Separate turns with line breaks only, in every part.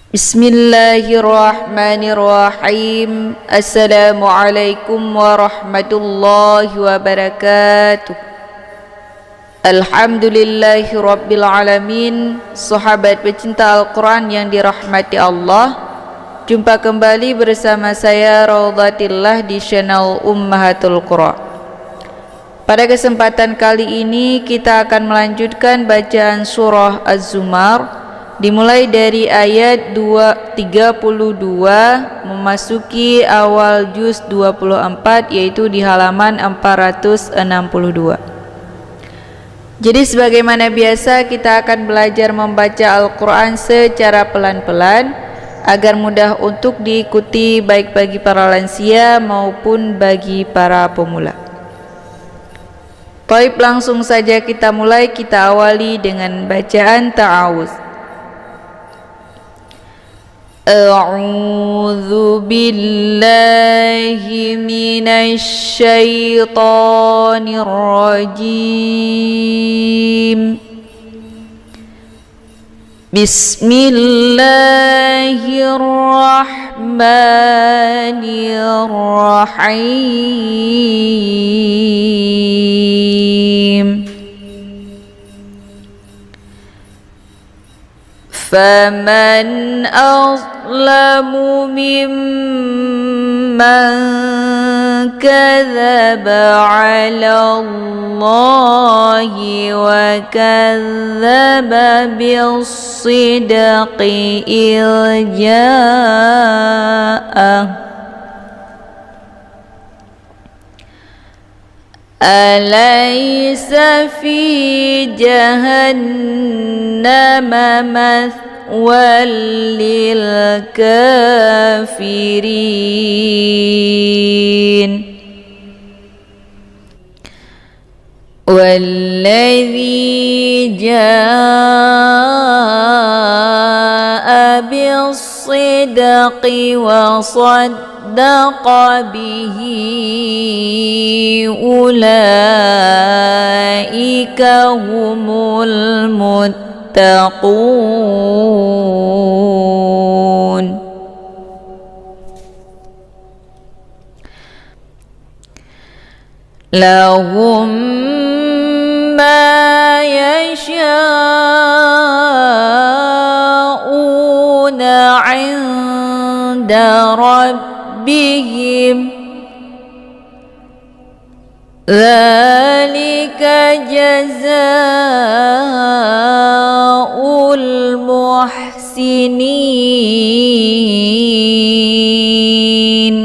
Bismillahirrahmanirrahim. Assalamualaikum warahmatullahi wabarakatuh. Alhamdulillahi rabbil alamin. Sahabat pecinta Al-Quran yang dirahmati Allah, jumpa kembali bersama saya Raudhatillah di channel Ummahatul Qura. Pada kesempatan kali ini kita akan melanjutkan bacaan surah Az-Zumar, dimulai dari ayat 32 memasuki awal juz 24, yaitu di halaman 462. Jadi sebagaimana biasa kita akan belajar membaca Al-Quran secara pelan-pelan agar mudah untuk diikuti baik bagi para lansia maupun bagi para pemula. Baik, langsung saja kita mulai. Kita awali dengan bacaan ta'awuz. A'udzu billahi minasy syaithanir rajim. Bismillahirrahmanirrahim. فمن أظلم ممن كذب على الله وكذب بالصدق إذ جاءه أليس في جهنم مثوى للكافرين والذي جاء بالصدق وصدق به أولئك هم المتقون لهم ما يشاءون عند ربهم ذلك جزاء المحسنين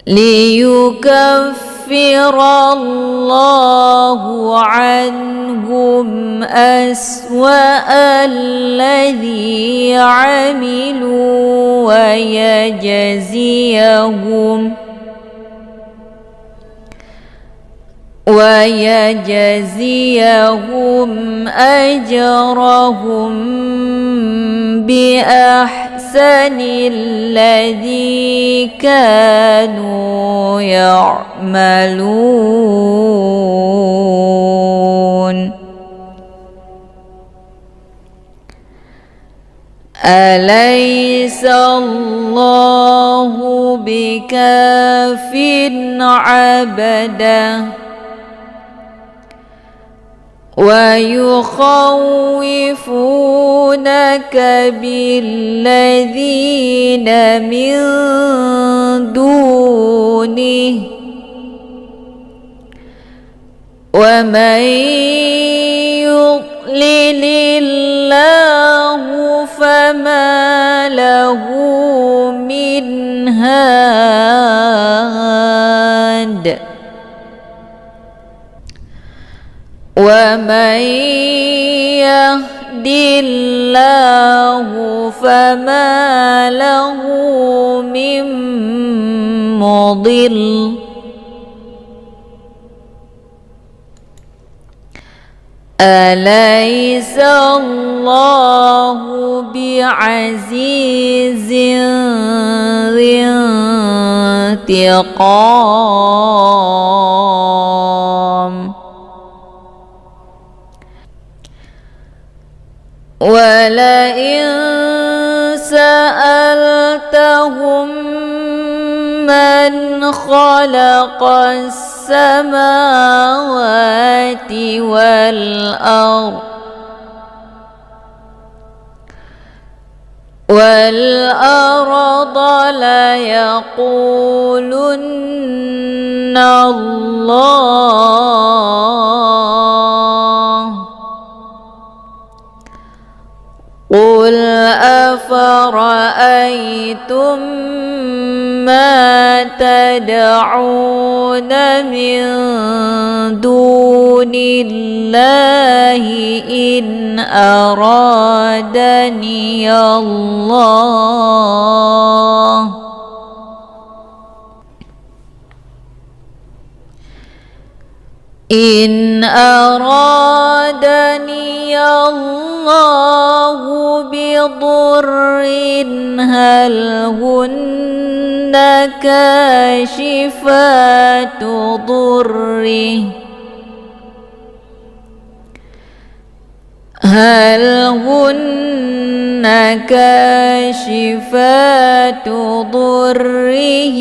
ليكفر الله عنهم أسوأ الذي عملوا ويجزيهم أجرهم بأحسن الذي كانوا يعملون أليس الله بكاف عبده ويخوفونك بالذين من دونه ومن يضلل الله فما له من هاد ومن يهد الله فما له من مضل أليس الله بعزيز ذي انتقام ولئن سألتهم من خلق السماوات والأرض ليقولن الله. قل أفرأيتم ما تدعون من دون الله إن أرادني الله بضر هل هن كاشفات ضره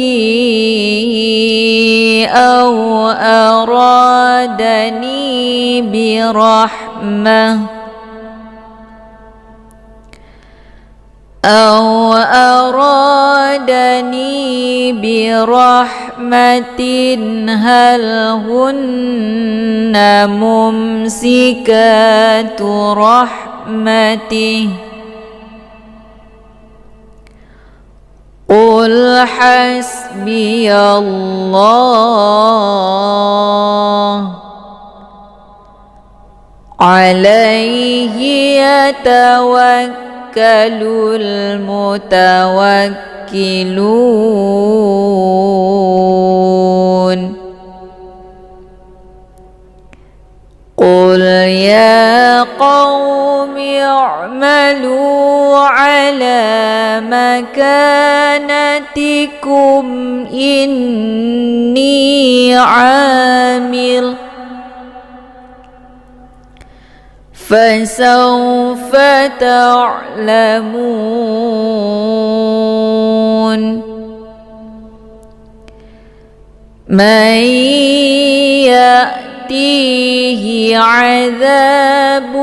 أو أرادني برحمة هل هن ممسكات رحمته قل حسبي الله عليه يتوكل المتوكلون. قل يا قوم اعملوا على مكانتكم إني عامل فسوف تعلمون من يأتيه عذاب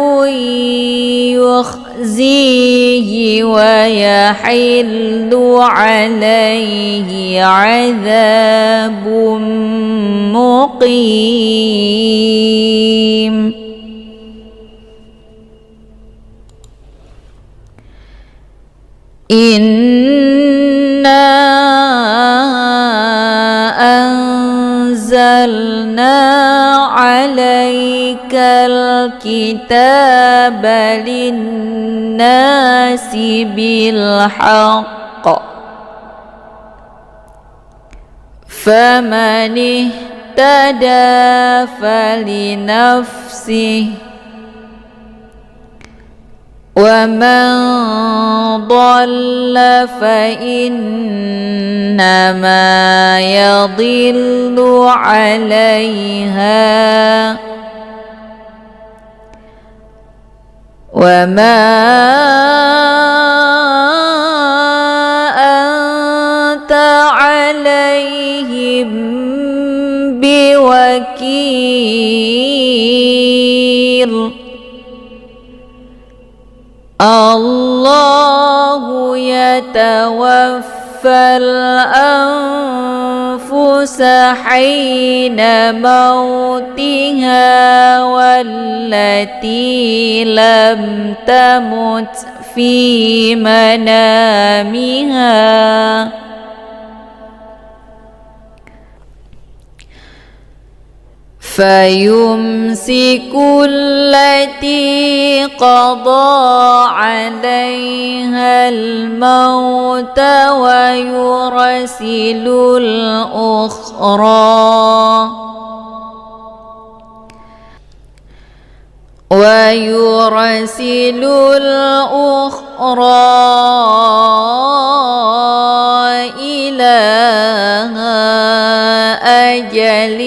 يخزيه ويحل عليه عذاب مقيم. إنا أنزلنا عليك الكتاب للناس بالحق فمن اهتدى فلنفسه ومن ضل فإنما يضل عليها وما أنت عليهم بوكيل. الله يتوفى الأنفس حين موتها والتي لم تمت في منامها فيمسك التي قضى عليها الموت ويرسل الأخرى إلى أجل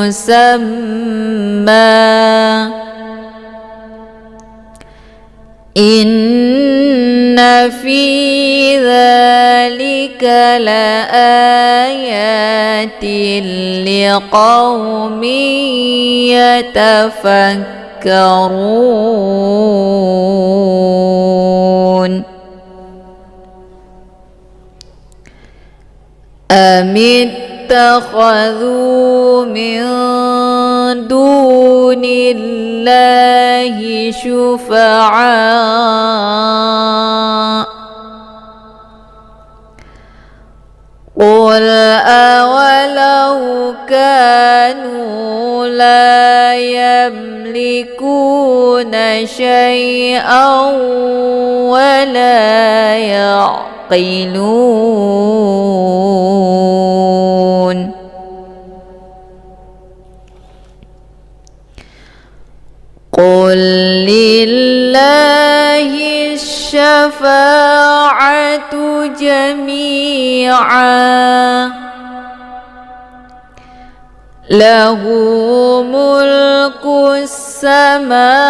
مسمى Inna fi dzalika laayatin liqaumin yatafakkarun. Amittakhadhu min dunillahi syufa'a qul awalau kanu la yamlikuna syai'an wa la ya'qilun. Qul lillahi syafa'atu jami'a lahu mulku samawati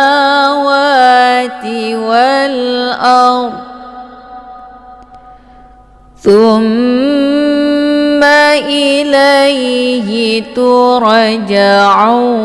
wal ard thumma ilayhi turja'un.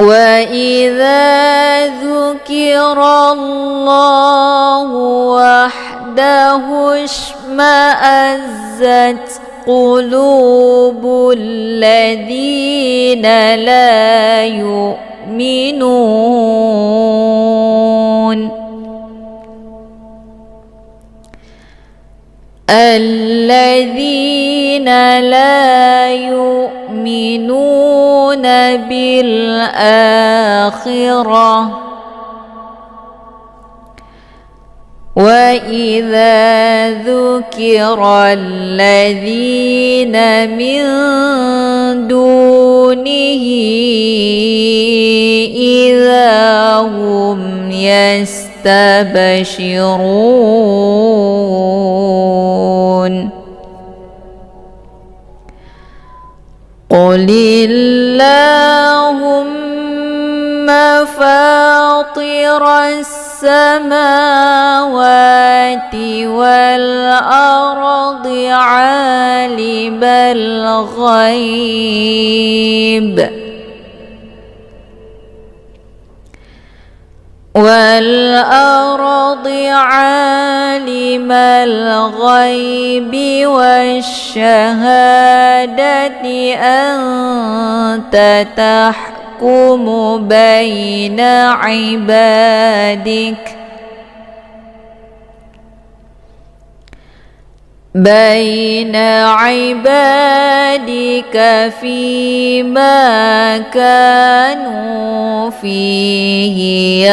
Wa idza dzukirallahu wahdahu ishma'azzat qulubul ladzina la yu'minun alladzina la yu'minuna bil akhirah wa idza dzukira alladzina min dunihi idza hum yastabshirun. Qulillahumma fatiras samawati wal ardi alimal ghaib والأرض عالم الغيب والشهادة أنت تحكم بين عبادك فيما كانوا فيه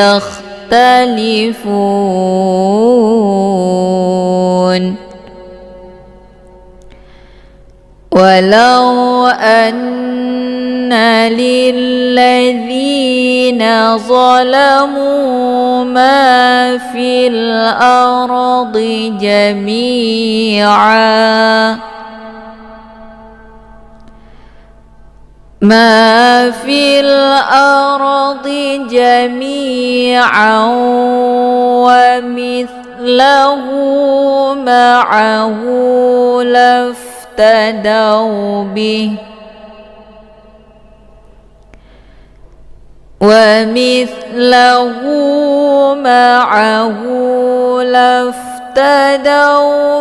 يختلفون. ولو أن للذين ظلموا ما في الأرض جميعا ومثله معه لافتدوا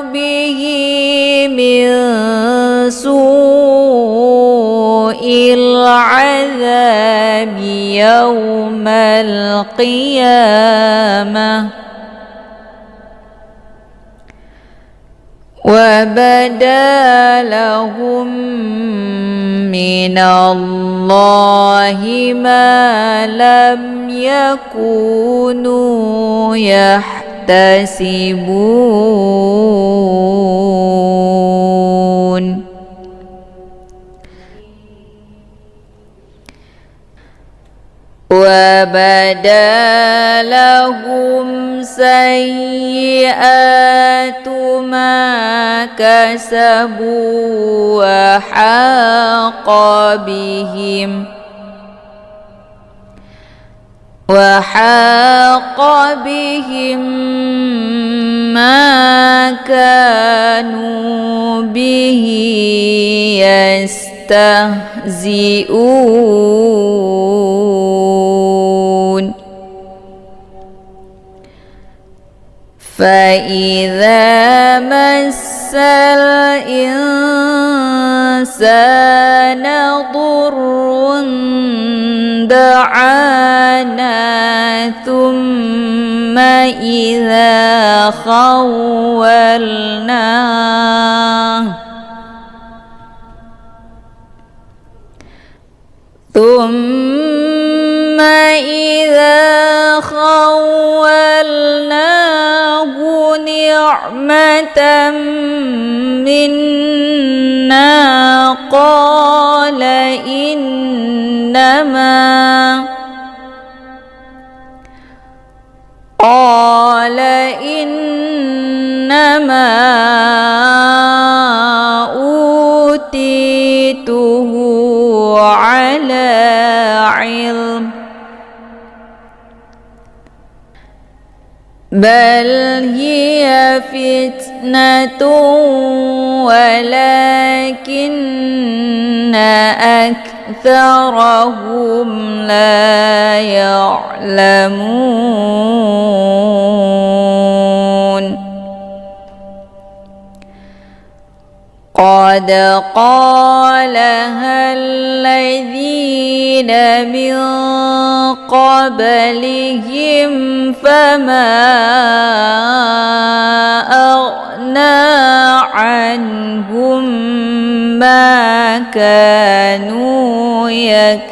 به من سوء العذاب يوم القيامة وبدا لهم من الله ما لم يكونوا يحتسبون. وبدا لهم سيئات ما كسبوا وحاق بهم ما كانوا به يستهزئون فإذا مس الإنسان ضر دعانا ثم إذا خولناه نعمة منا قال إنما أوتيته على علم بل هي فتنة ولكن أكثرهم لا يعلمون قد قالها الذين من قبلهم فما أغنى عنهم ما كانوا يكسبون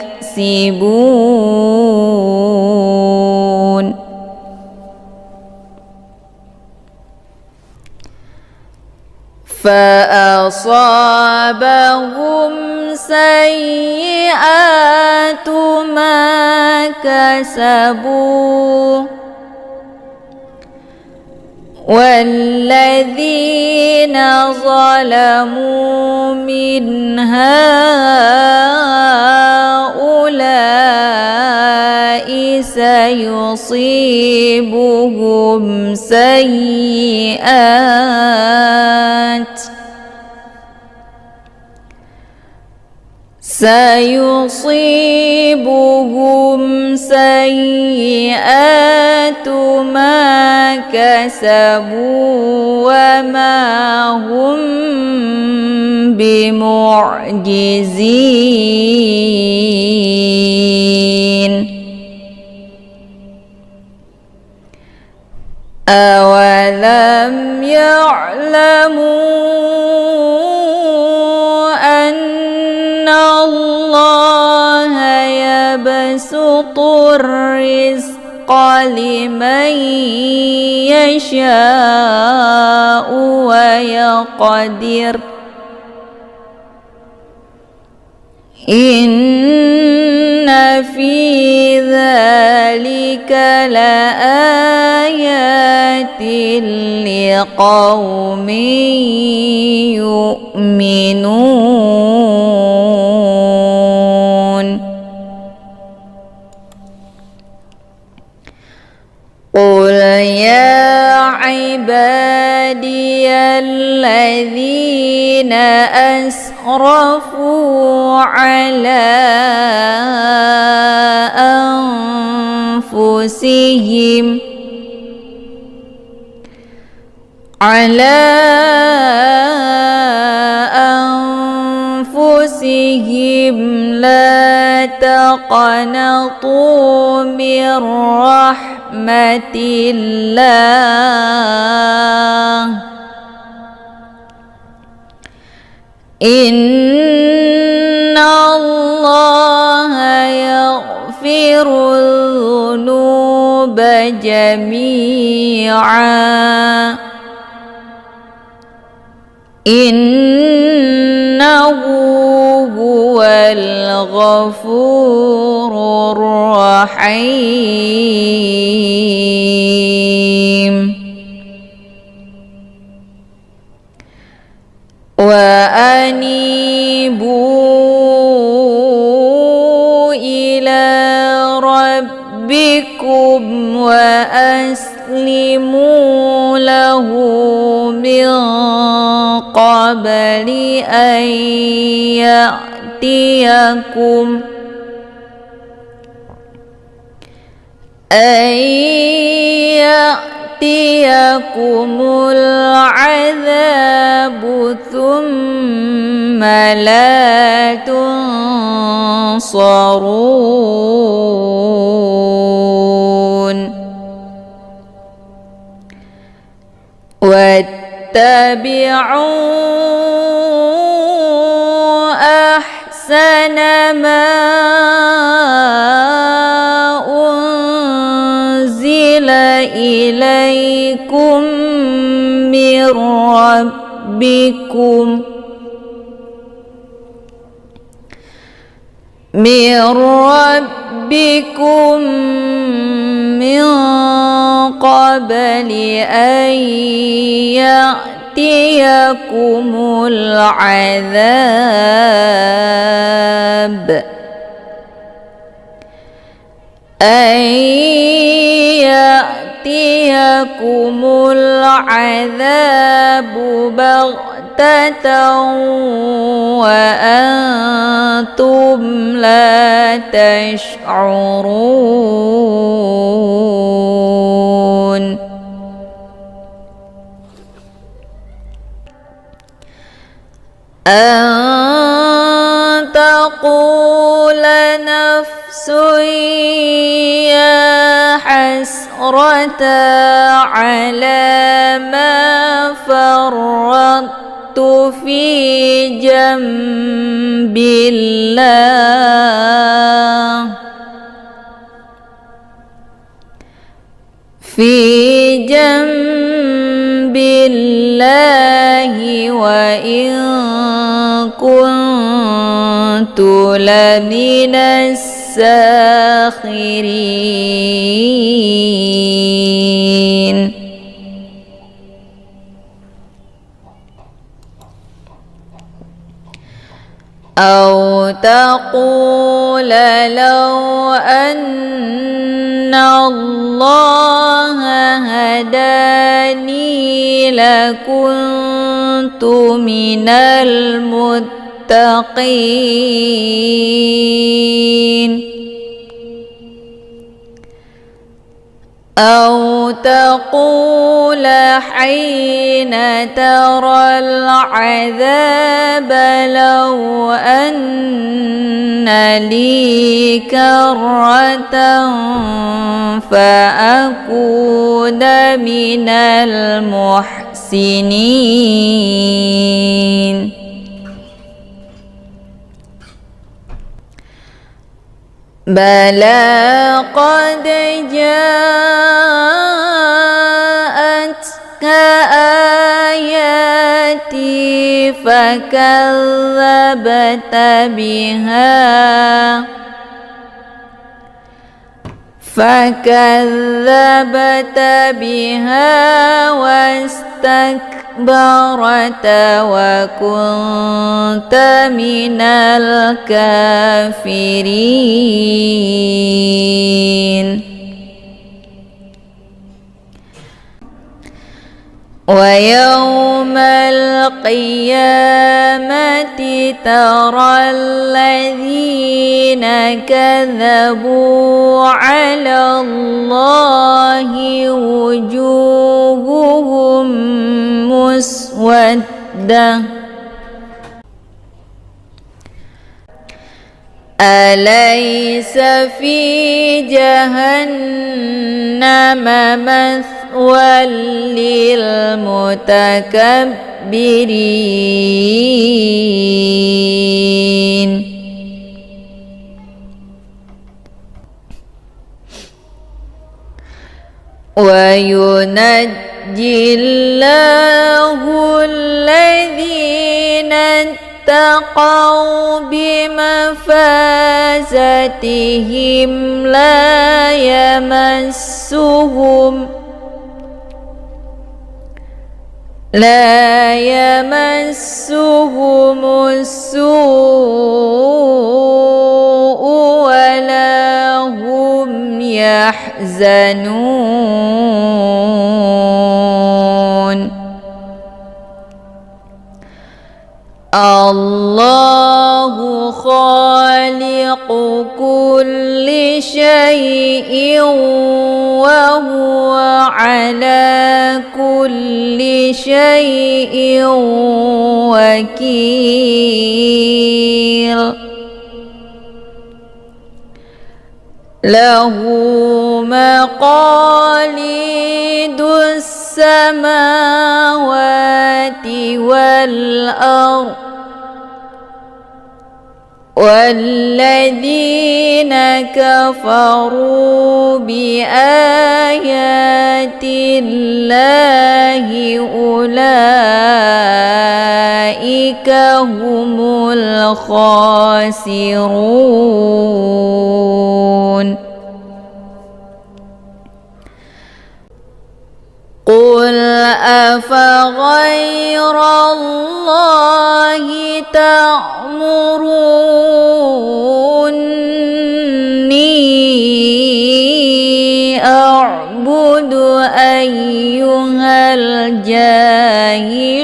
فأصابهم سيئات ما كسبوا والذين ظلموا من هؤلاء سيصيبهم سيئات ما كسبوا وما هم بمعجزين أولم يعلموا أن الله يبسط الرزق لمن يشاء ويقدر إن في ذلك لآيات لقوم يؤمنون قل يا عبادي الذين أسرفوا على أنفسهم لا تقنطوا من رحمة الله إن الله يغفر الذنوب جميعا إنه هو الغفور الرحيم وأنيبوا من قبل أن يأتيكم العذاب ثم لا تنصرون واتبعوا أحسن ما أنزل إليكم من ربكم من قبل أن يأتيكم العذاب بغتة وأنتم لا تشعرون أن تقول نفس يا حسرة على ما فرطت في جنب الله وإن كنت لمن الساخرين أو تقول لو أن الله هداني لكنت من المتقين أو تقول حين ترى العذاب لو أن لي كرة فأكون من المحسنين بلى قد جاءتك آياتي فكذبت بها واستكبرت وكنت من الكافرين ويوم القيامة ترى الذين كذبوا على الله وجوههم مسودة أليس في جهنم مثوى للمتكبرين وينجي الله الذين اتقوا بمفازتهم لا يمسهم السوء ولا هم يحزنون Allahu khaliqu kulli syai'in wa huwa ala kulli syai'in wakil. Lahu maqalidus samawati wal ardh والذين كفروا بآيات الله أولئك هم الخاسرون. قل أفغير الله تأمروني أعبد أيها الجاهلون.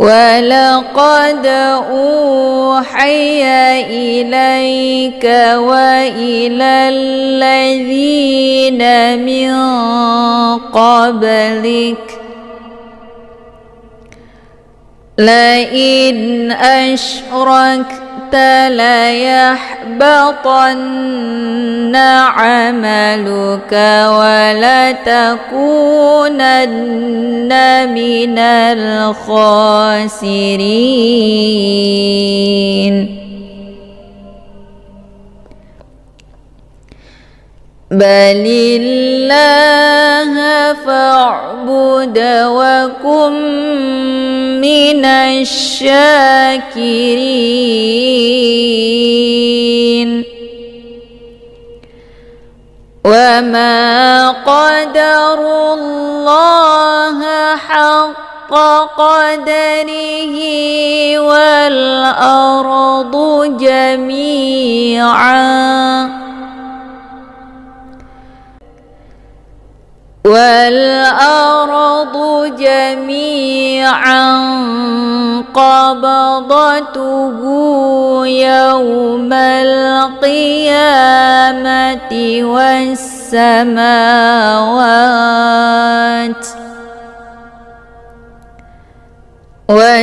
ولقد أوحي إليك وإلى الذين من قبلك لئن أشركت ليحبطن عملك ولتكونن من الخاسرين. بل الله فاعبد وكن من الشاكرين. وما قدروا الله حق قدره والأرض جميعا قبضته يوم القيامة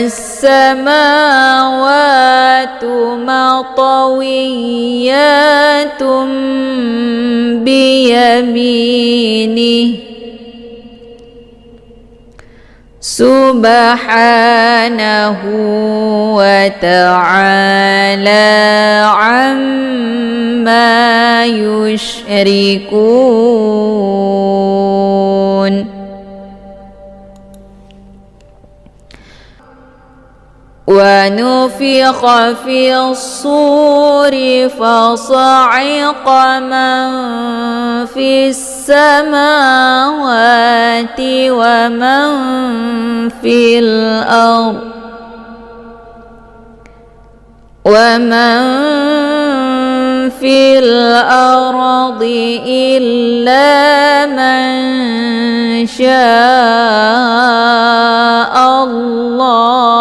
والسماوات مطويات بيمينه سبحانه وتعالى عما يشركون. ونفخ في الصور فصعق من في السماوات ومن في الأرض إلا من شاء الله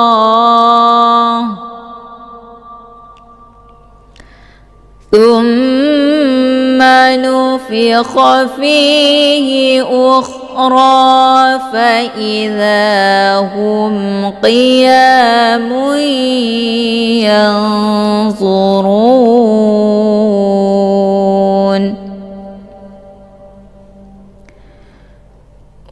ثم نفخ فيه أخرى فإذا هم قيام ينظرون.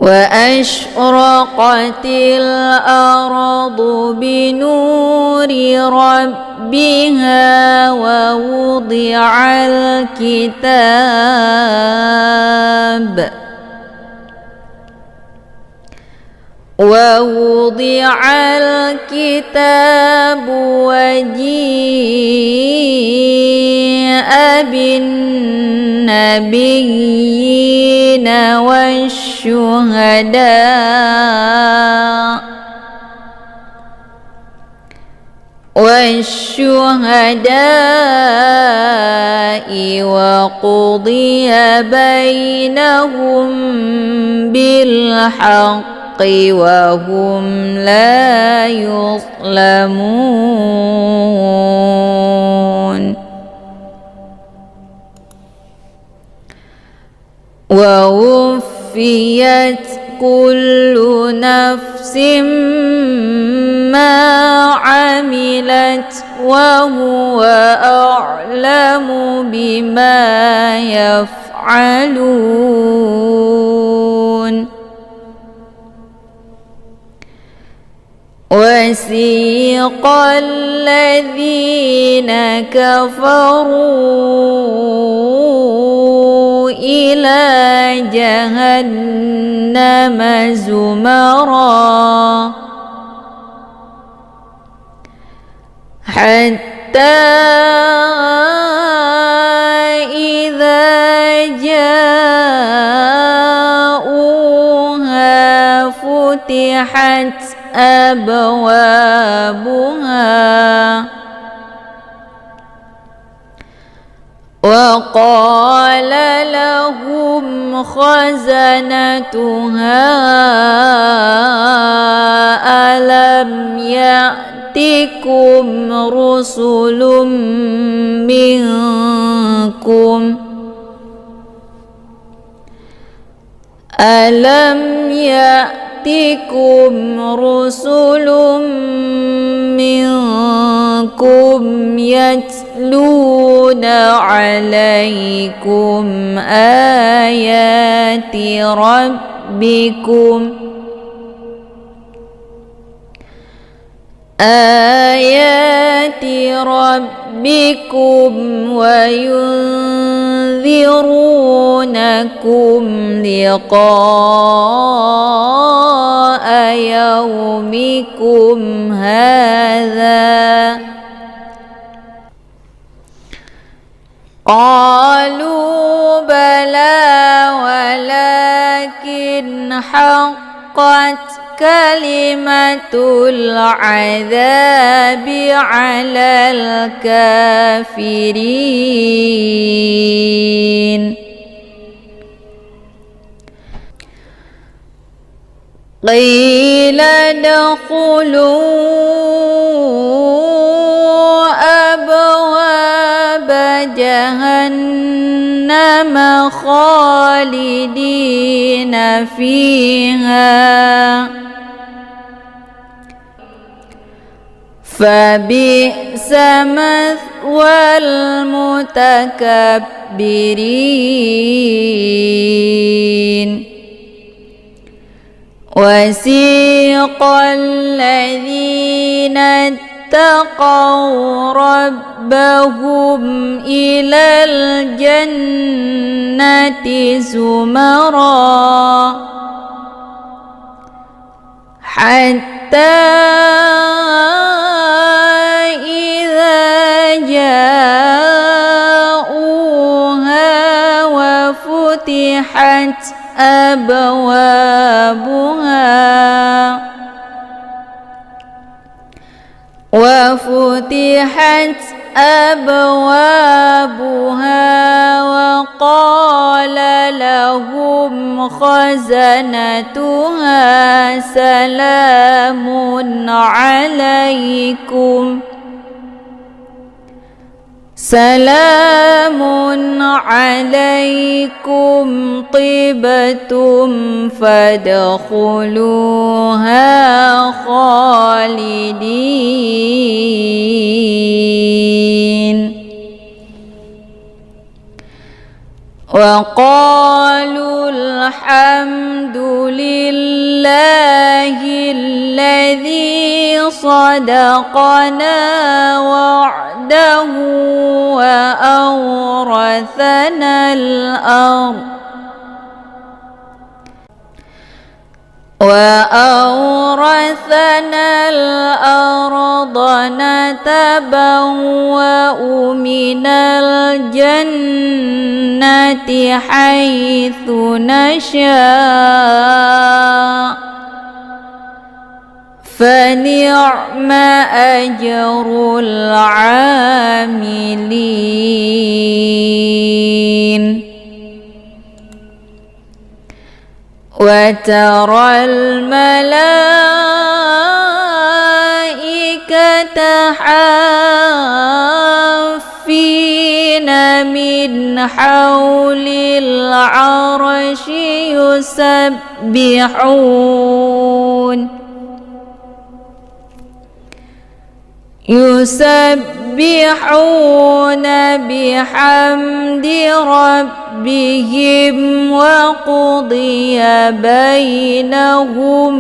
وأشرقت الأرض بنور ربها ووضع الكتاب وجيء بالنبيين والشهداء والشهداء وقضي بينهم بالحق وهم لا يظلمون ووفيت كل نفس ما عملت وهو أعلم بما يفعلون وسيق الذين كفروا إلى جهنم زمرا حتى إذا جاءوها فتحت أبوابها وقال لهم خزنتها ألم يأتكم رسل منكم ألم يأتكم رسل منكم يتلون عليكم آيات ربكم وينذرونكم لقاء يومكم هذا قالوا بلى ولكن حقت كلمة العذاب على الكافرين قيل ادخلوا أبواب جهنم خالدين فيها فبئس مثوى المتكبرين وسيق الذين اتقوا ربهم إلى الجنة زمرا حتى إذا جاءوها وفتحت أبوابها وقال لهم خزنتها سلام عليكم طبتم فادخلوها خالدين وقالوا الحمد لله الذي صدقنا وعده وأورثنا الأرض نتبوأ من الجنة حيث نشاء فنعم أجر العاملين وترى الملائكة حافين من حول العرش يسبحون بحمد ربهم وقضي بينهم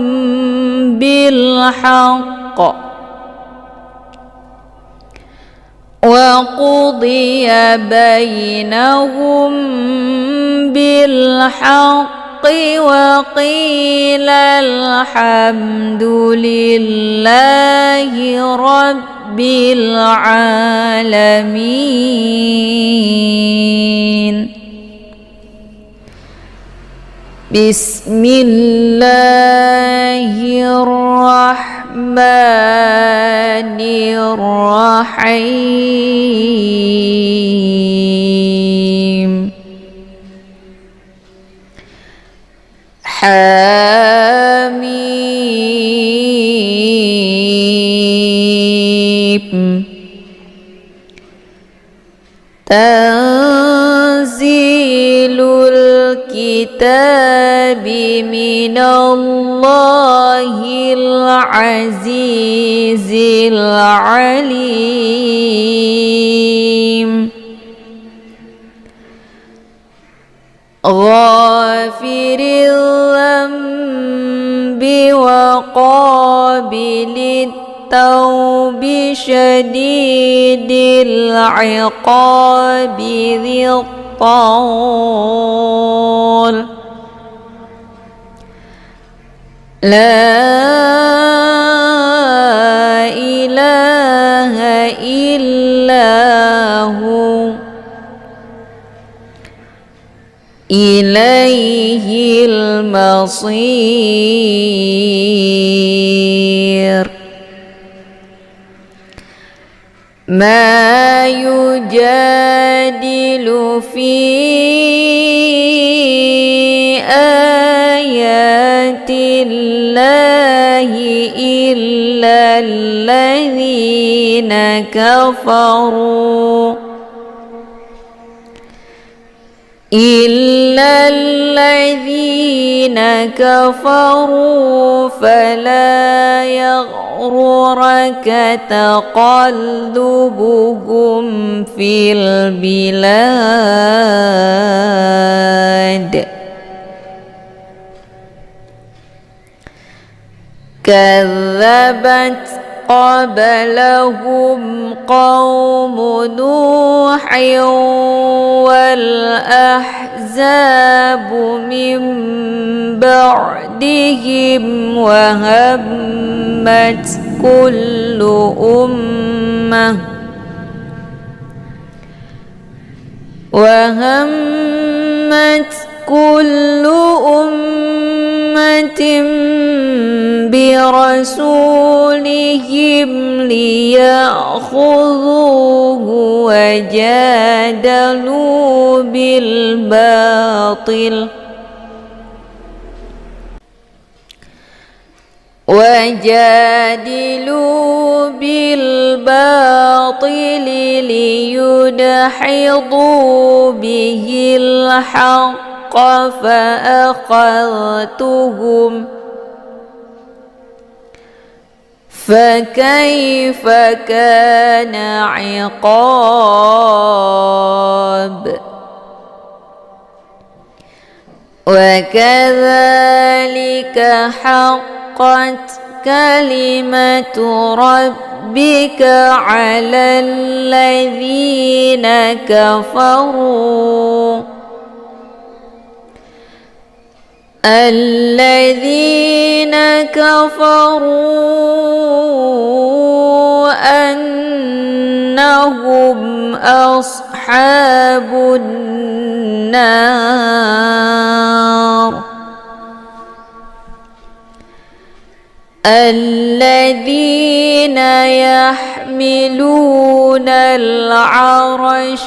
بالحق وقيل الحمد لله رب العالمين بسم الله الرحمن الرحيم حميم تنزيل الكتاب من الله العزيز العليم غافر الذنب وقابل التوب شديد العقاب ذي الطول لا إله إلا هو إليه المصير ما يجادل في آيات الله إلا الذين كفروا فلا يغررك تقلبهم في البلاد كذبت قبلهم قوم نوح والأحزاب من بعدهم وهمت كل أمة برسولهم ليأخذوه وجادلوا بالباطل ليدحضوا به الحق فكيف كان عقاب وكذلك حقت كلمة ربك على الذين كفروا أنهم أصحاب النار الذين يحملون العرش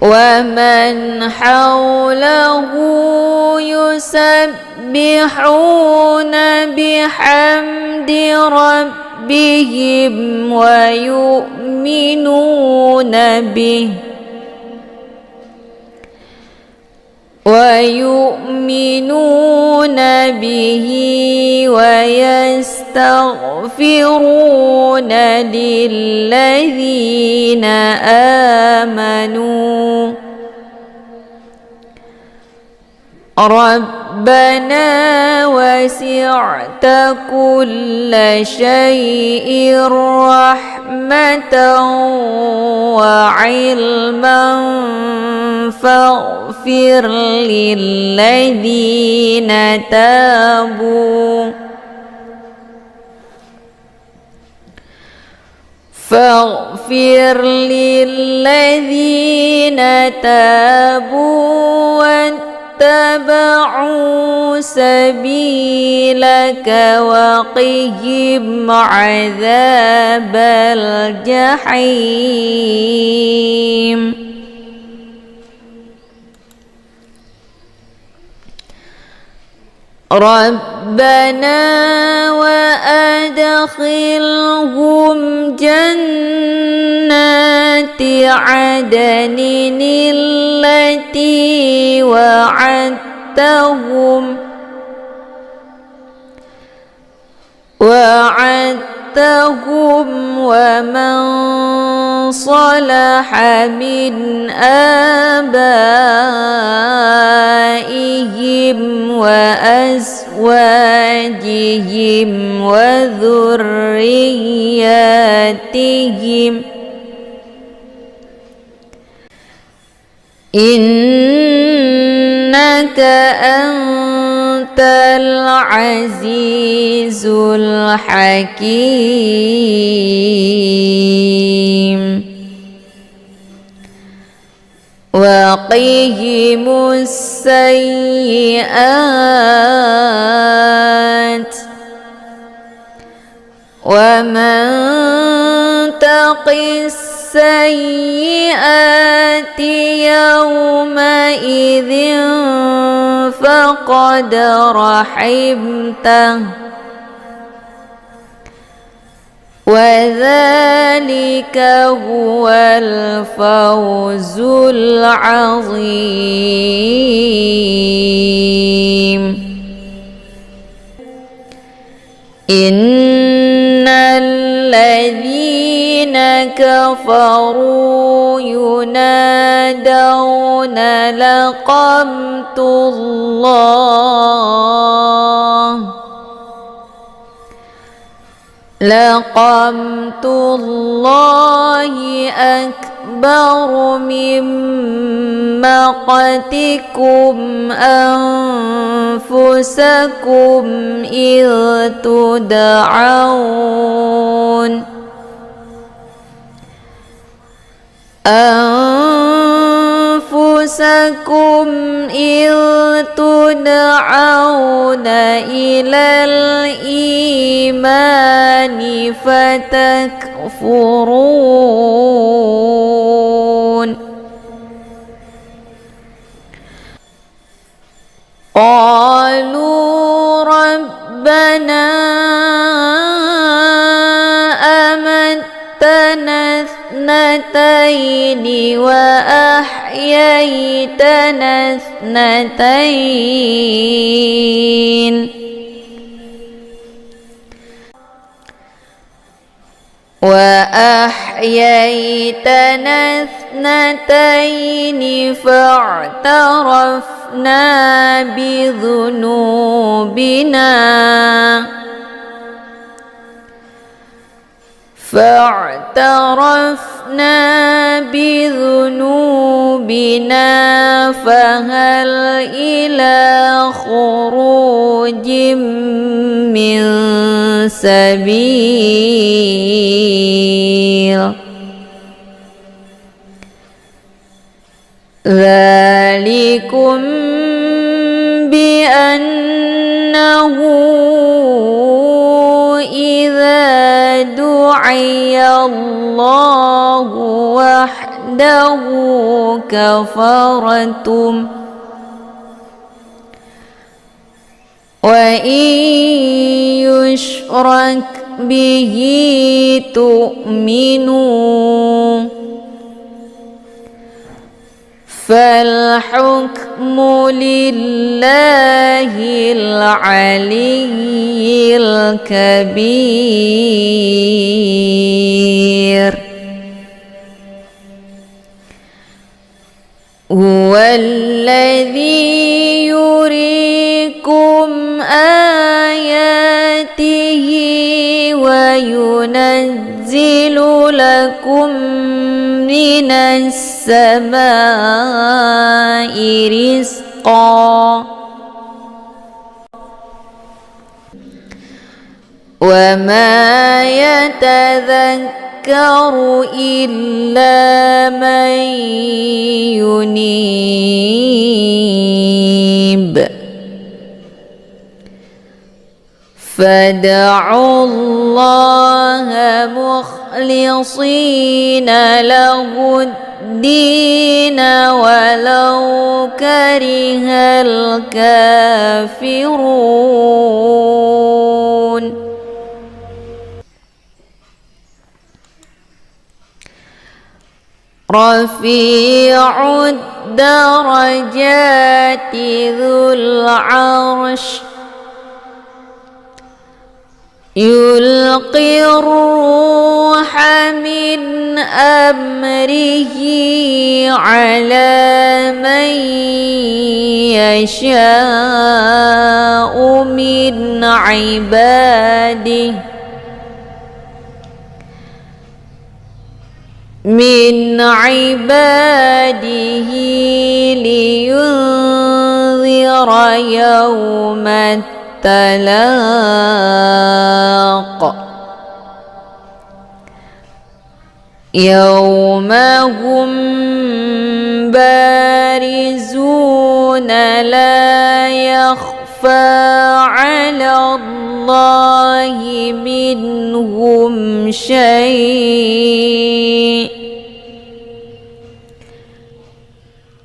ومن حوله يسبحون بحمد ربهم ويؤمنون به ويستغفرون للذين آمنوا ربنا وسعت كل شيء رحمة وعلما فاغفر للذين تابوا واتبعوا سبيلك وقهم عذاب الجحيم ربنا وأدخلهم جنات عدن التي وعدتهم ومن صلح من آبائهم وأزواجهم وذرياتهم إنك أنت العزيز الحكيم وقهم السيئات ومن تق السيئات يومئذ فقد رحمته وذلك هو الفوز العظيم إن الذين كفروا ينادون لقمت الله أكبر من مقتكم أنفسكم إذ تدعون إلى الإيمان فتكفرون قالوا ربنا أمتنا اثنتين وأحييتنا اثنتين فاعترفنا بذنوبنا فهل إلى خروج من سبيل ذلكم بأنه إذا دعي الله وحده كفرتم وإن يشرك به تؤمنوا فالحكم لله العلي الكبير هو الذي يريكم آياته وينزل لكم من السماء رزقا وما يتذكر إلا من ينيب فادعوا الله مخلصين له الدين ولو كره الكافرون رفيع الدرجات ذو العرش يلقي الروح من أمره على من يشاء من عباده لينذر يوم التلاق يوم هم بارزون لا يخفى على الله منهم شيء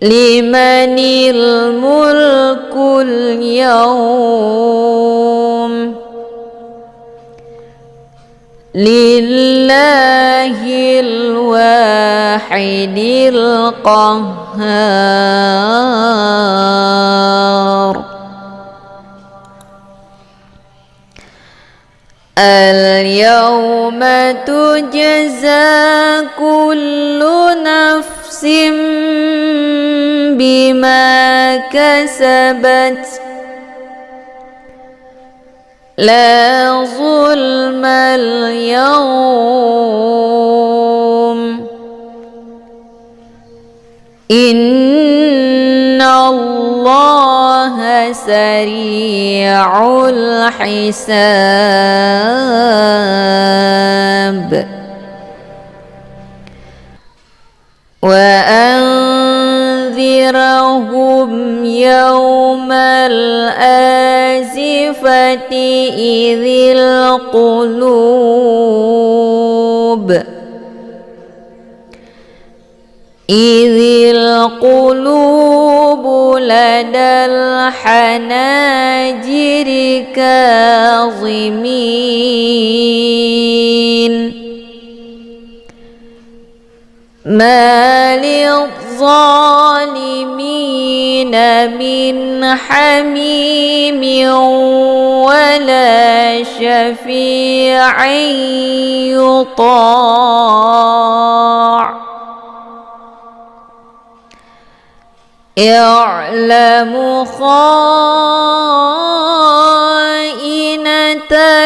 لمن الملك اليوم لله الواحد القهار اليوم تجزى كل نفس بما كسبت لا ظلم اليوم إن الله سريع الحساب وأنذرهم يوم الآزفة إذ القلوب لدى الحناجر كاظمين ما للظالمين من حميم ولا شفيع يطاع يعلم خائنة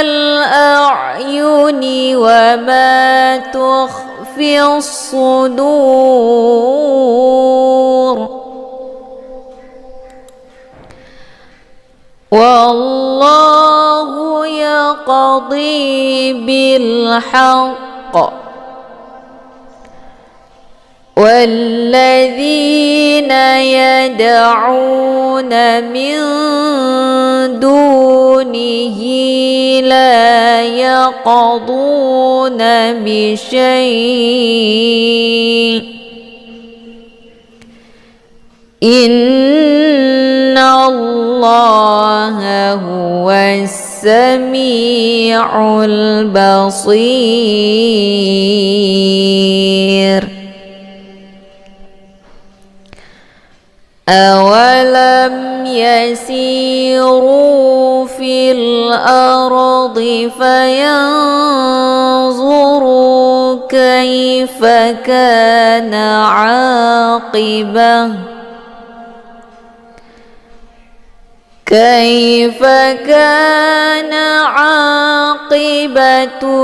الأعين وما تخفي الصدور والله يقضي بالحق والذين يدعون من دونه لا يقضون بشيء إن الله هو السميع البصير أولم يسيروا في الأرض فينظروا كيف كان عاقبة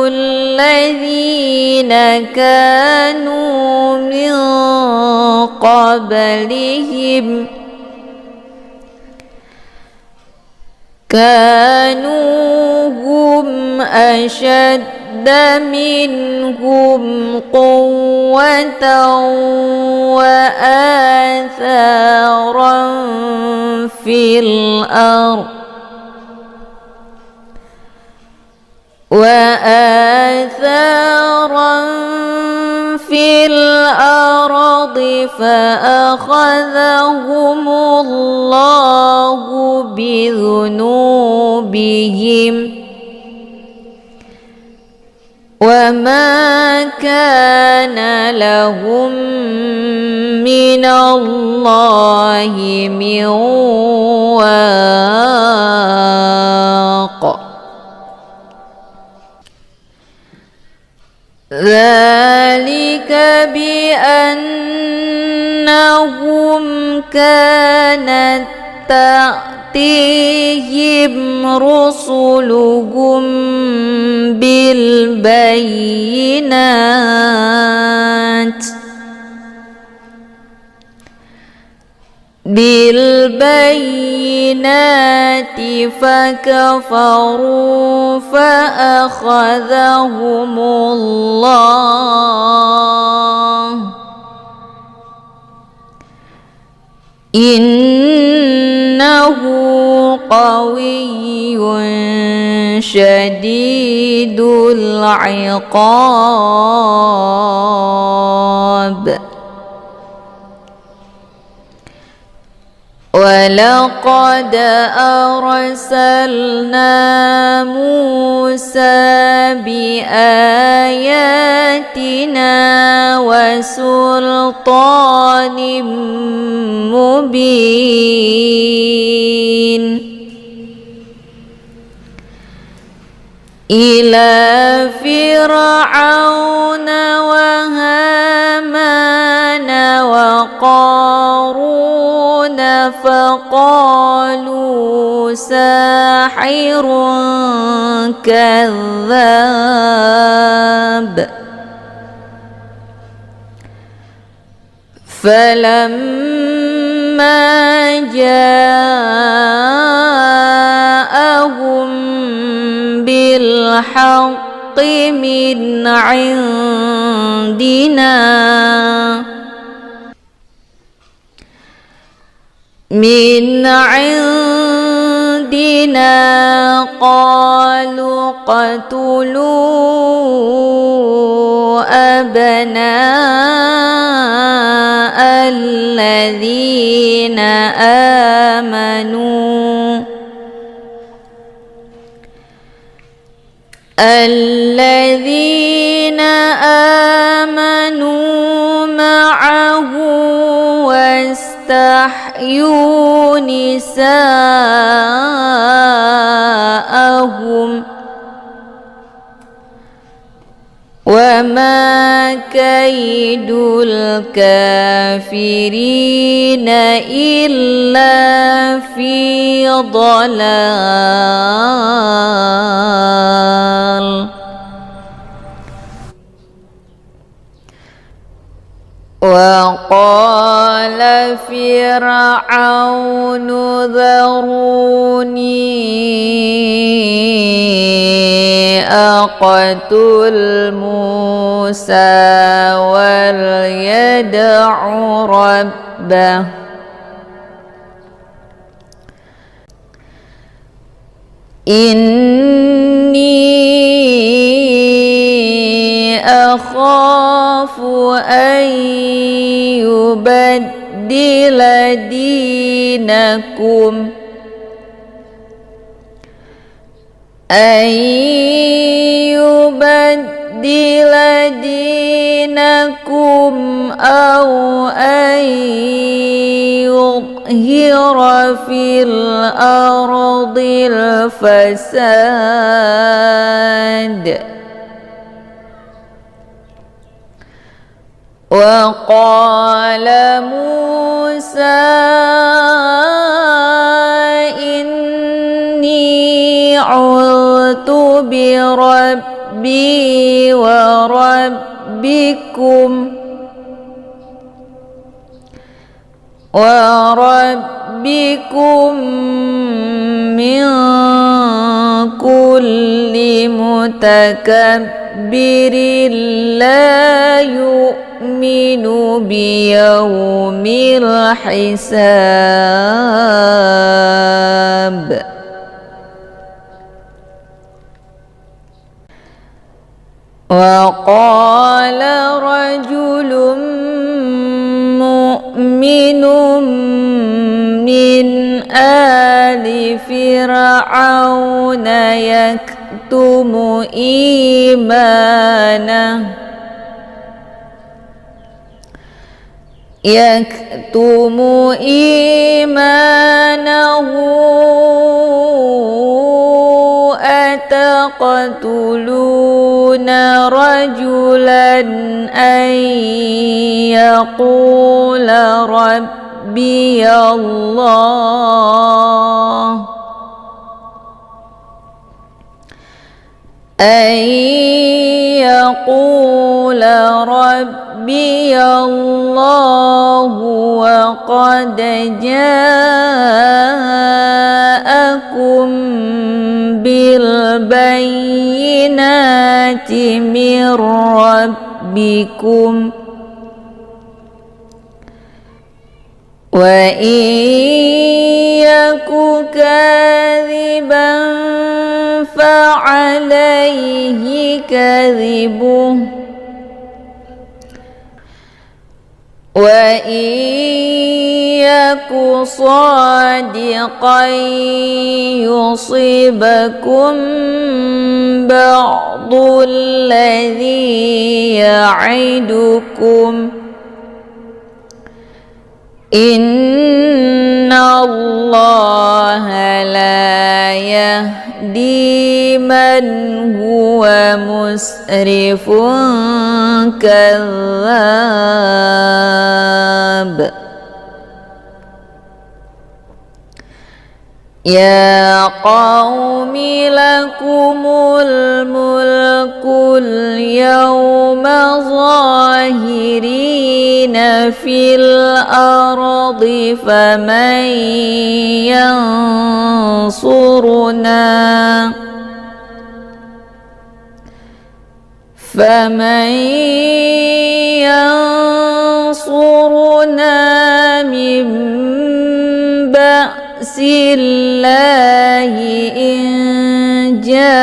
الذين كانوا من قبلهم كانوا هم أشد منهم قوة وآثارا في الأرض فأخذهم الله بذنوبهم وما كان لهم من الله من واق ذلك بأنهم كانت تأتيهم رسلهم بالبينات فكفروا فأخذهم الله إنه قوي شديد العقاب ولقد أرسلنا موسى بآياتنا وسلطان مبين إلى فرعون وهامان وقارون فقالوا ساحر كذاب فلما جاءهم بالحق من عندنا قالوا اقتلوا أبناء الذين آمنوا معه واستحيوا نساءهم وما كيد الكافرين إلا في ضلال وقال فرعون ذروني أقتل موسى وليدع يدع ربه إني أخاف أن يبدل دينكم أو أن يظهر في الأرض الفساد وقال موسى إني عذت بربي وربكم من كل متكبر لا يؤمن بيوم الحساب وقال رجل مؤمن من آل فرعون يكتم إيمانه أتقتلون رجلا أن يقول ربي الله وقد جاءكم بالبينات من ربكم وإن يك كاذبا فعليه كذبه وإن يك صادقا يصبكم بعض الذي يعدكم إن الله لا يهدي من هو مسرف كذاب يا قوم لكم الملك اليوم ظاهرين في الأرض فمن ينصرنا من بأس الله إن جاءنا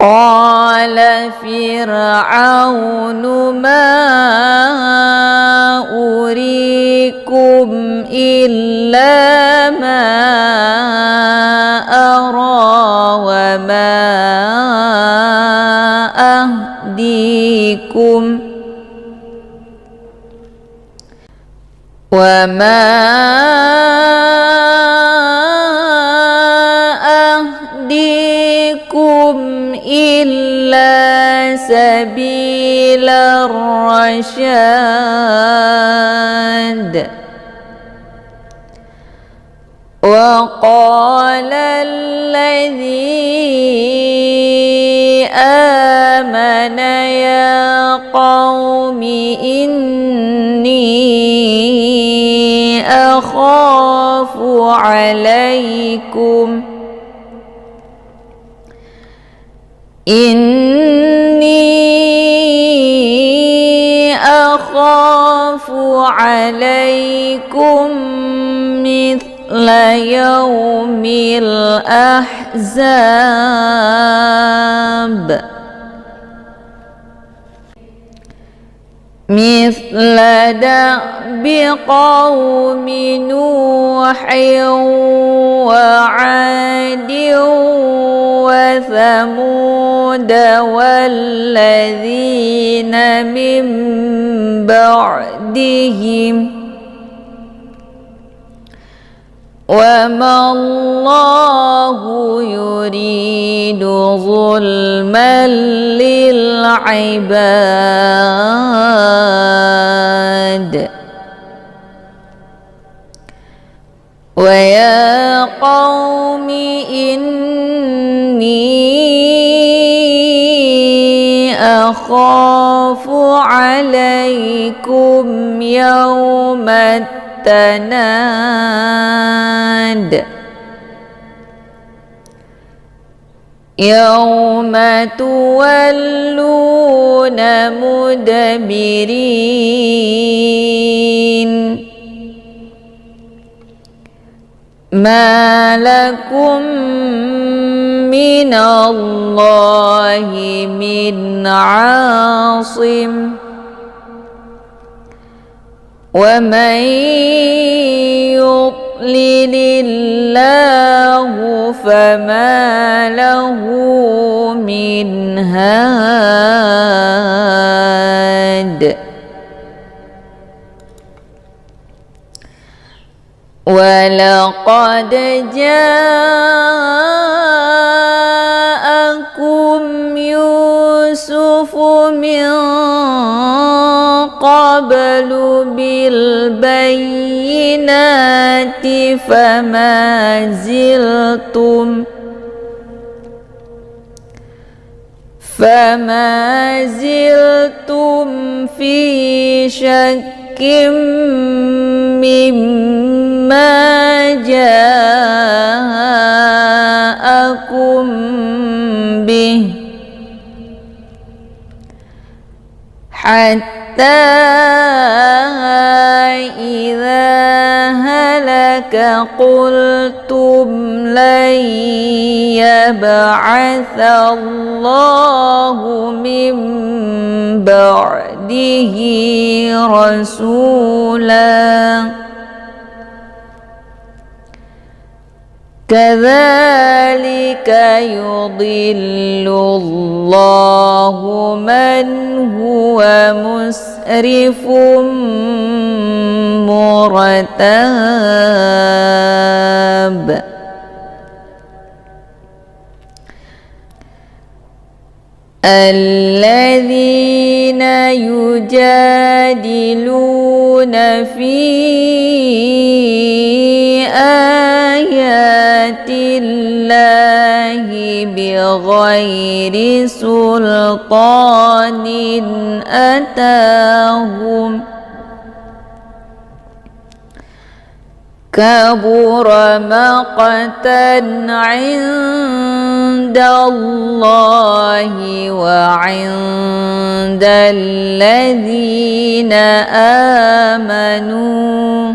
قال فرعون ما أريكم إلا ما أرى وما أهديكم إلا سبيل الرشاد وقال الذي آمن يا قوم إني أخاف عليكم إني أخاف عليكم مثل يوم الأحزاب مثل دأب قوم نوح وعاد وثمود والذين من بعدهم وما الله يريد ظلما للعباد ويا قوم إني أخاف عليكم يوم التناد يوم تولون مدبرين ما لكم من الله من عاصم ومن يضلل الله فما له من هاد ولقد جاءكم يوسف من قبل بالبينات فما زلتم في شك مما جاءكم به حتى إذا هلك قلتم لن يبعث الله من بعده رسولا كذلك يضل الله من هو مسرف مرتاب الذين يجادلون في آيات الله بغير سلطان أتاهم كبر مقتا عند الله وعند الذين آمنوا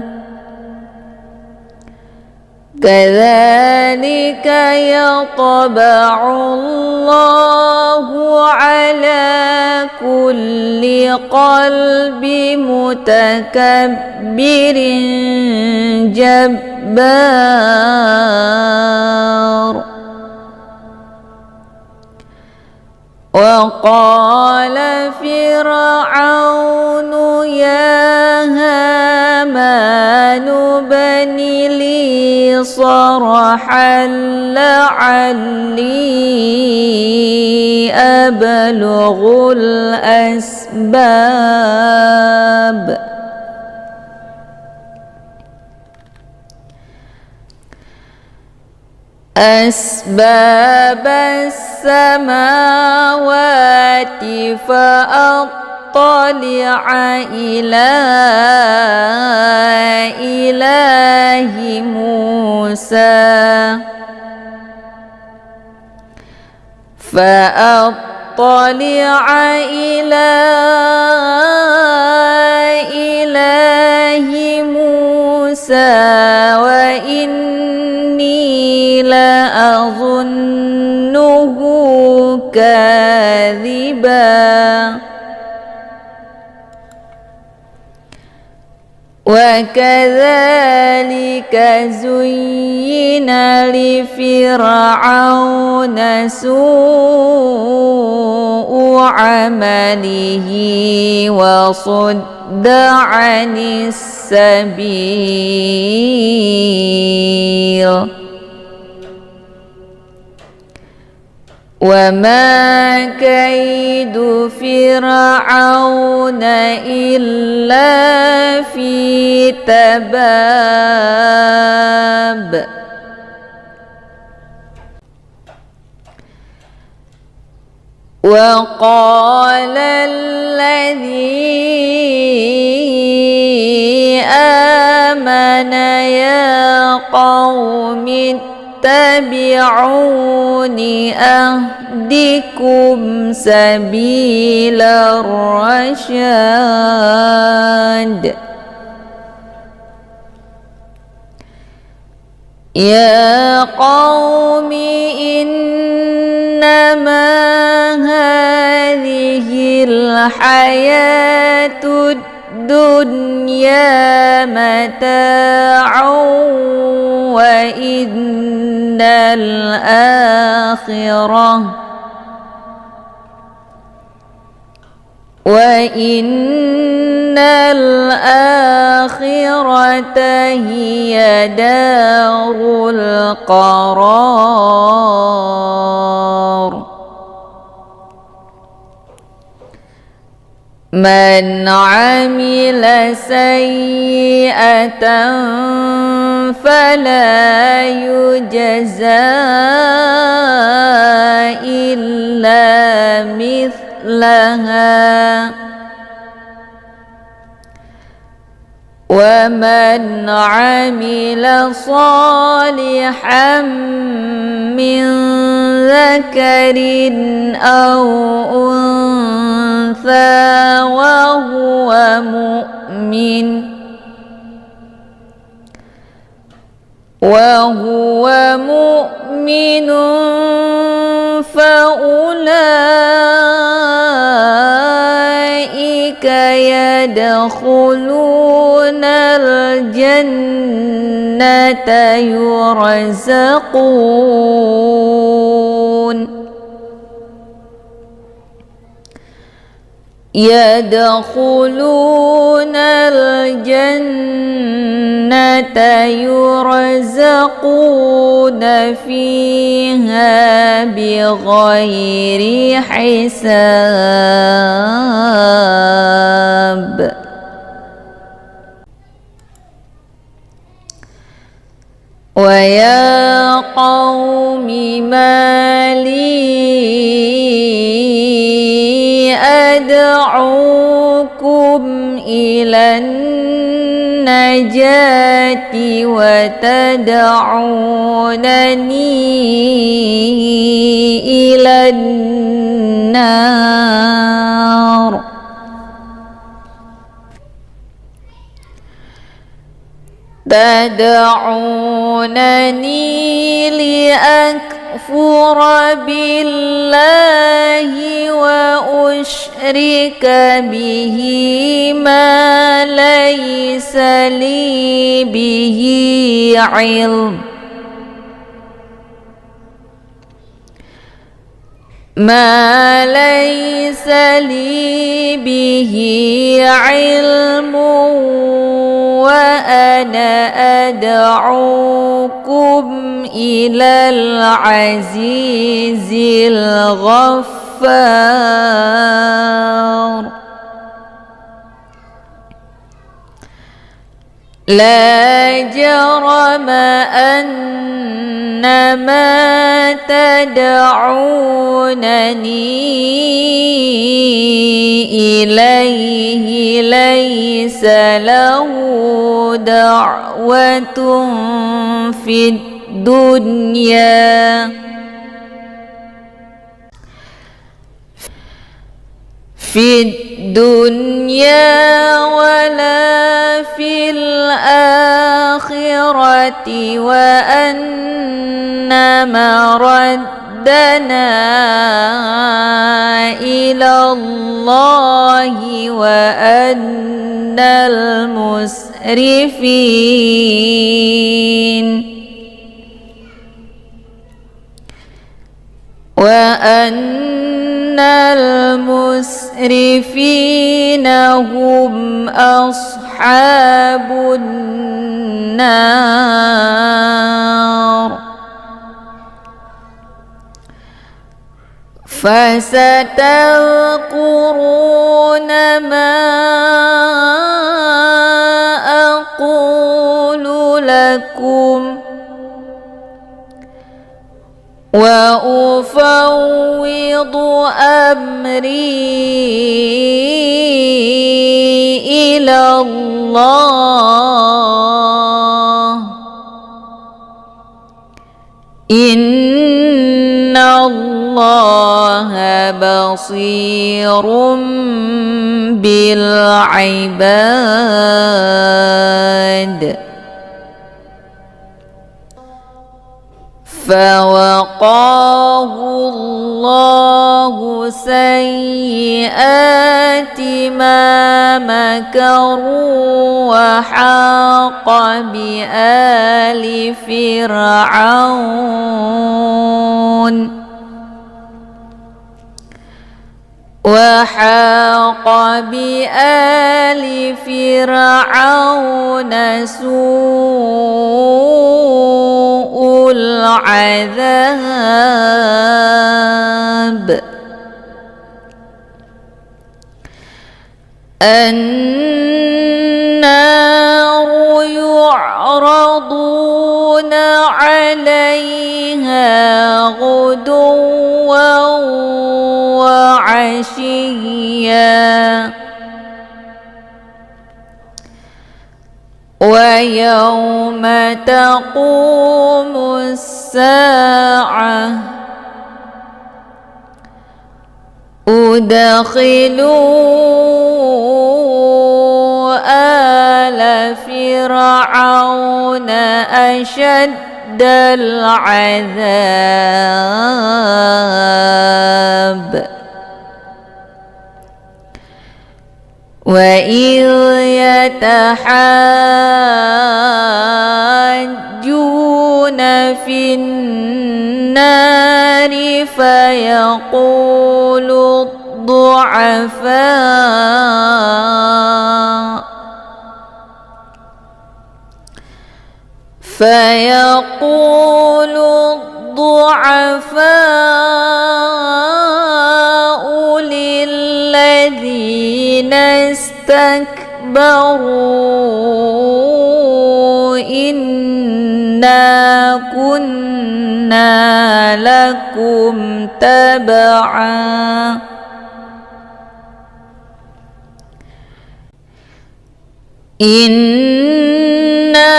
كذلك يطبع الله على كل قلب متكبر جبار وقال فرعون يا هامان ابن لي صرحا لعلي أبلغ أسباب السماوات فأطلع إلى إله موسى فأطلع إلى إله موسى وإني لأظنه كاذبا وكذلك زين لفرعون سوء عمله وصد عن السبيل وما كيد فرعون إلا في تباب وقال الذي آمن يا قوم اتبعون أهدكم سبيل الرشاد يا قوم إنما هذه الحياة الدنيا متاع وإن الآخرة هي دار القرار من عمل سيئة فلا يجزى إلا مثلها ومن عمل صالحا من ذكر أو أنثى وهو مؤمن فأولئك يدخلون الجنة يرزقون فيها بغير حساب ويا قوم ما لي أدعوكم إلى النجاة وتدعونني إلى النار تدعونني لأكفر بالله وأشرك به ما ليس لي به علم وأنا أدعوكم إلى العزيز الغفار لا جرم أن ما تدعونني إليه ليس له دعوة في الدنيا في الدنيا ولا في الآخرة وأن مردنا إلى الله وأن المسرفين هم أصحاب النار فستذكرون ما أقول لكم وأفوض أمري إلى الله إن الله بصير بالعباد فوقاه الله سيئات ما مكروا وحاق بآل فرعون سوء العذاب النار يعرضون عليها غدوا وعشيا ويوم تقوم الساعة أدخلوا آل فرعون أشد العذاب وإذ يتحاجون في النار فيقول الضعفاء للذين استكبروا إنا كنا لكم تبعا إنا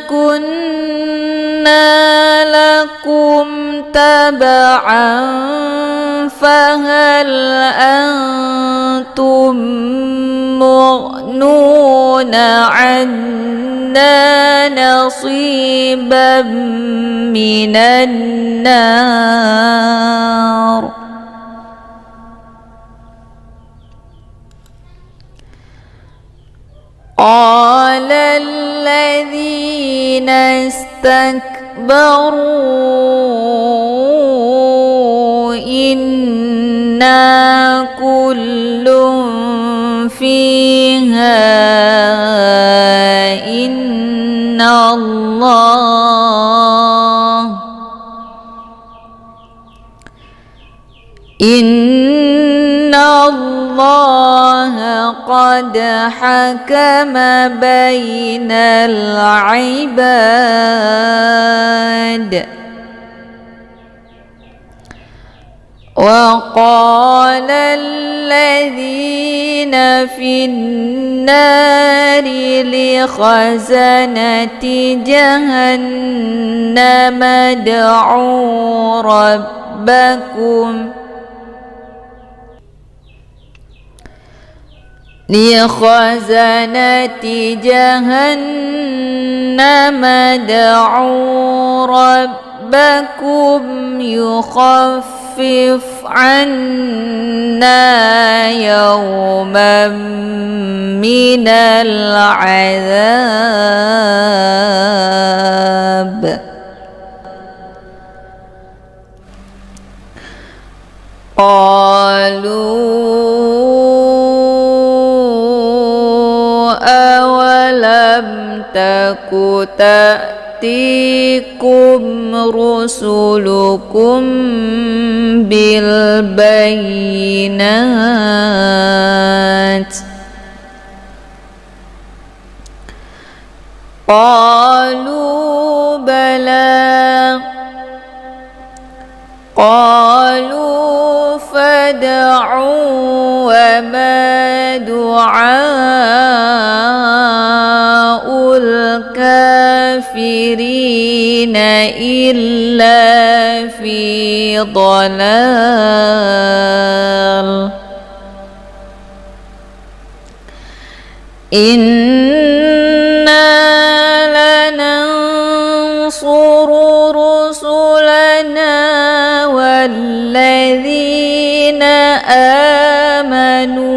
كنا لكم تبعا فهل أنتم مغنون عنا نصيبا من النار قال الذين استكبروا إنا كل فيها إن الله قد حكم بين العباد وقال الذين في النار لخزنة جهنم ادعوا ربكم لخزنة جهنم ادعوا ربكم يخفف عنا يوما من العذاب قالوا أولم تك تأتيكم رسلكم بالبينات قالوا بلى قالوا فادعوا وما دعاء الكافرين إلا في ضلال إنا لننصر رسلنا والذين آمنوا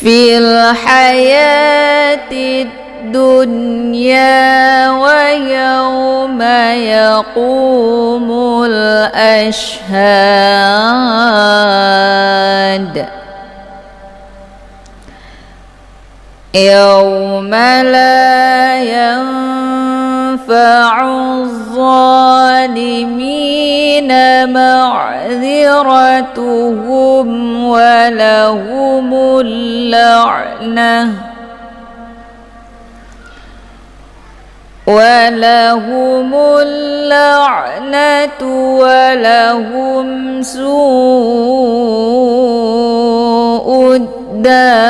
في الحياة الدنيا ويوم يقوم الأشهاد يوم لا ينفع الظالمين معذرتهم ولهم اللعنة ولهم سوء الدار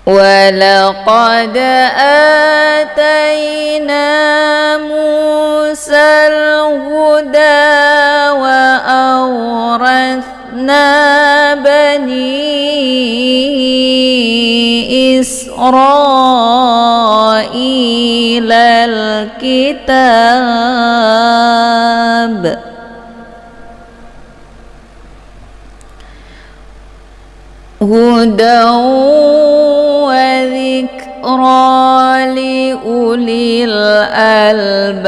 ولقد آتينا موسى الهدى وأورثنا بني إسرائيل الكتاب هدى وذكرى لأولي الألباب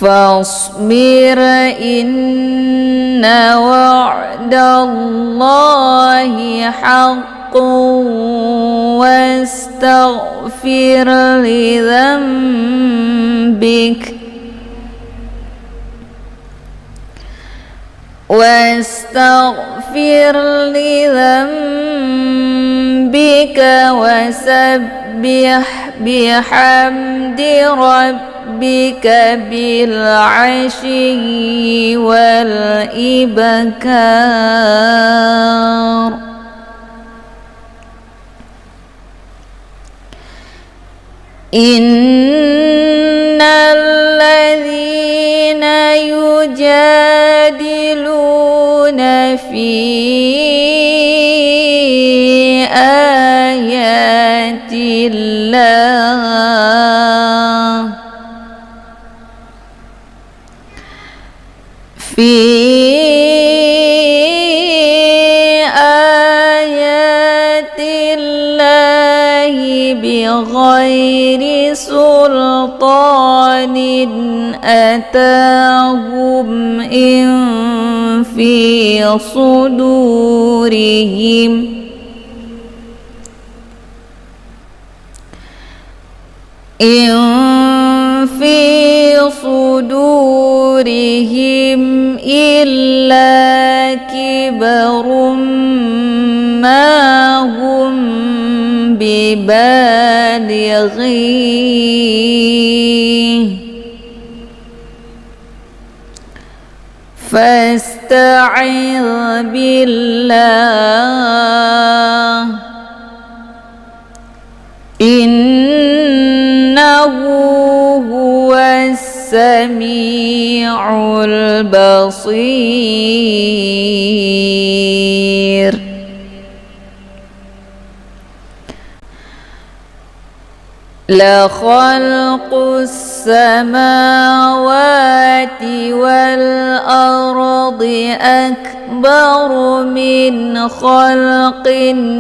فاصبر إن وعد الله حق واستغفر لذنبك وسبح بحمد ربك بالعشي والإبكار إن الذين يجادلون في آيات الله بغير سلطان أتاهم إن في صدورهم إلا كبر ما هم ببالغيه فاستعذ بالله إنه هو السميع البصير. لخلق السماوات والأرض أكبر من خلق الناس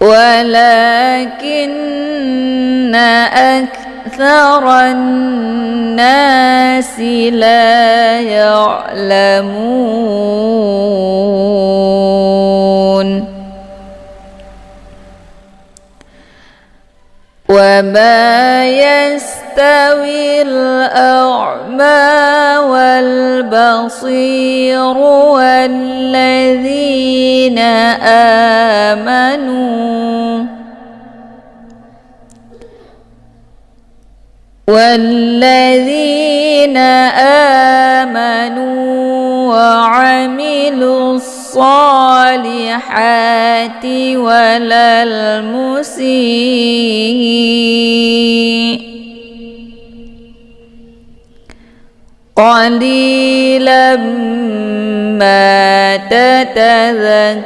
ولكن أكثر الناس لا يعلمون. وما يستوي الأعمى والبصير والذين آمنوا وعملوا الصالحات ولا المسيء قليلا ما تتذكرون.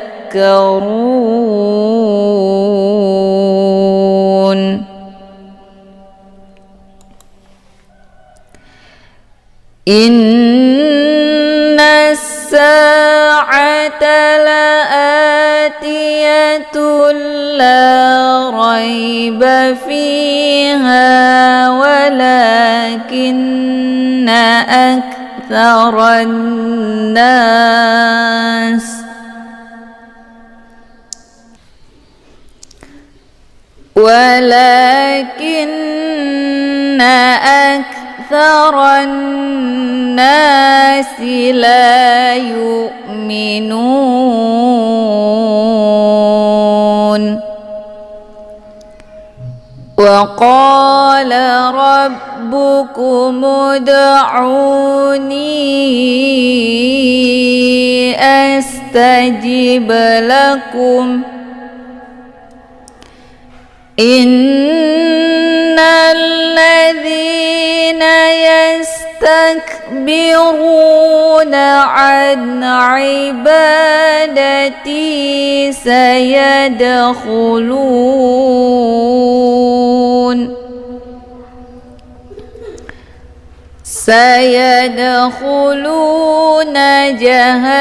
إن الساعة لآتية لا ريب فيها ولكن أكثر الناس لا يؤمنون. وقال ربكم ادعوني أستجب لكم إن الذين يستكبرون عن عبادتي سيدخلون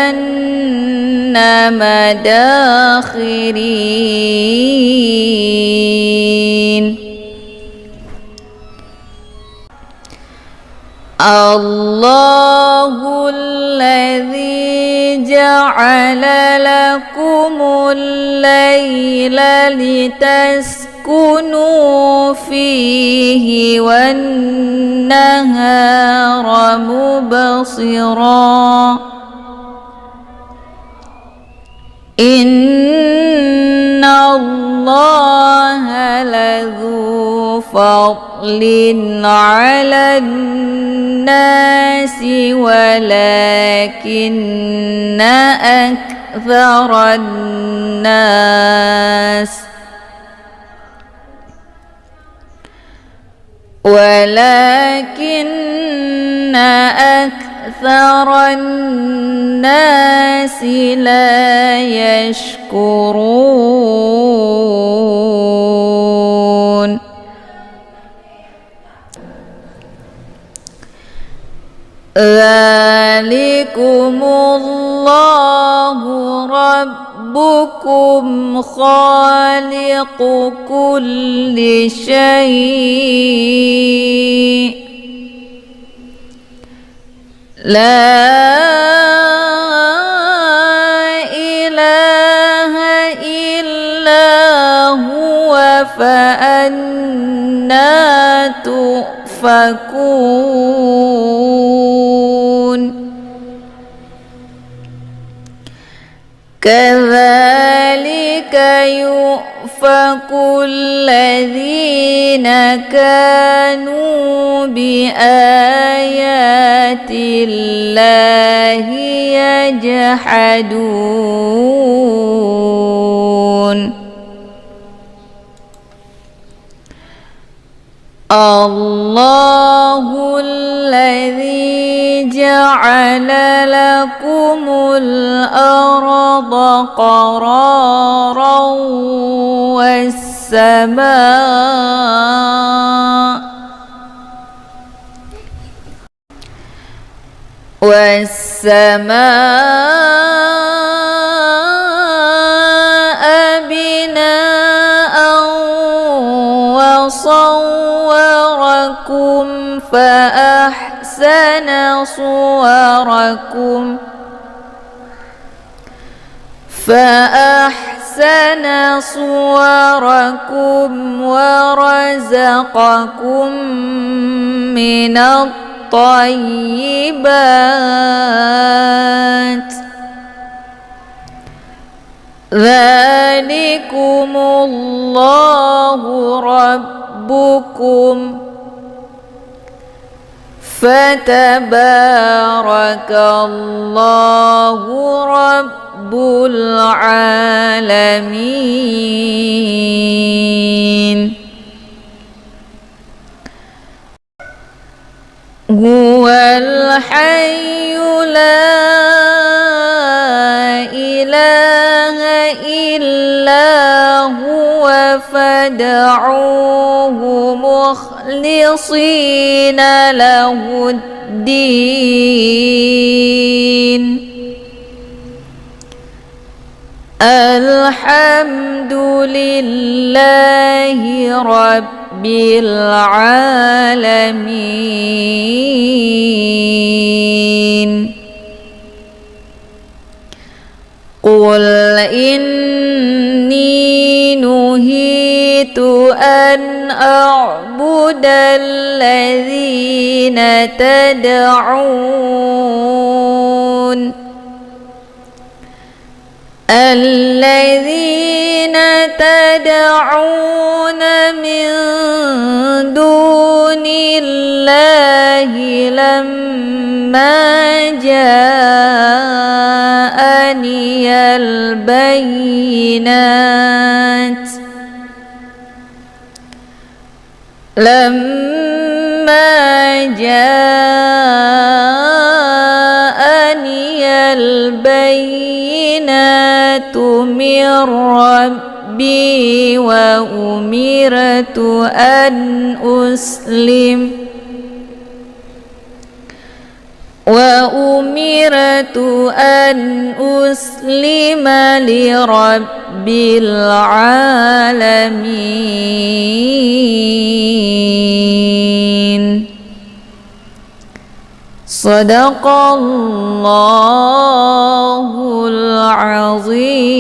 جهنم داخرين. الله الذي جعل لكم الليل لتسكنوا فيه والنهار مبصرا إن الله لذو فضل على الناس ولكن أكثر الناس لا يشكرون. ذلكم الله ربكم خالق كل شيء لا إله إلا هو فأنى تؤفكون. كذلك يؤفك الذين كانوا بآيات الله يجحدون الله الذي جعل لكم الأرض قرارا والسماء بناء وصوركم فأحسن صوركم ورزقكم من الطيبات ذلكم الله ربكم فتبارك الله رب العالمين هو الحي لا إله إلا هو فادعوه مخلصين له الدين الحمد لله رب العالمين قل إني نهيت أن أعبد الذين تدعون من دون الله لما جاءني البينات من ربي وأمرت أن أسلم لرب العالمين صدق الله العظيم.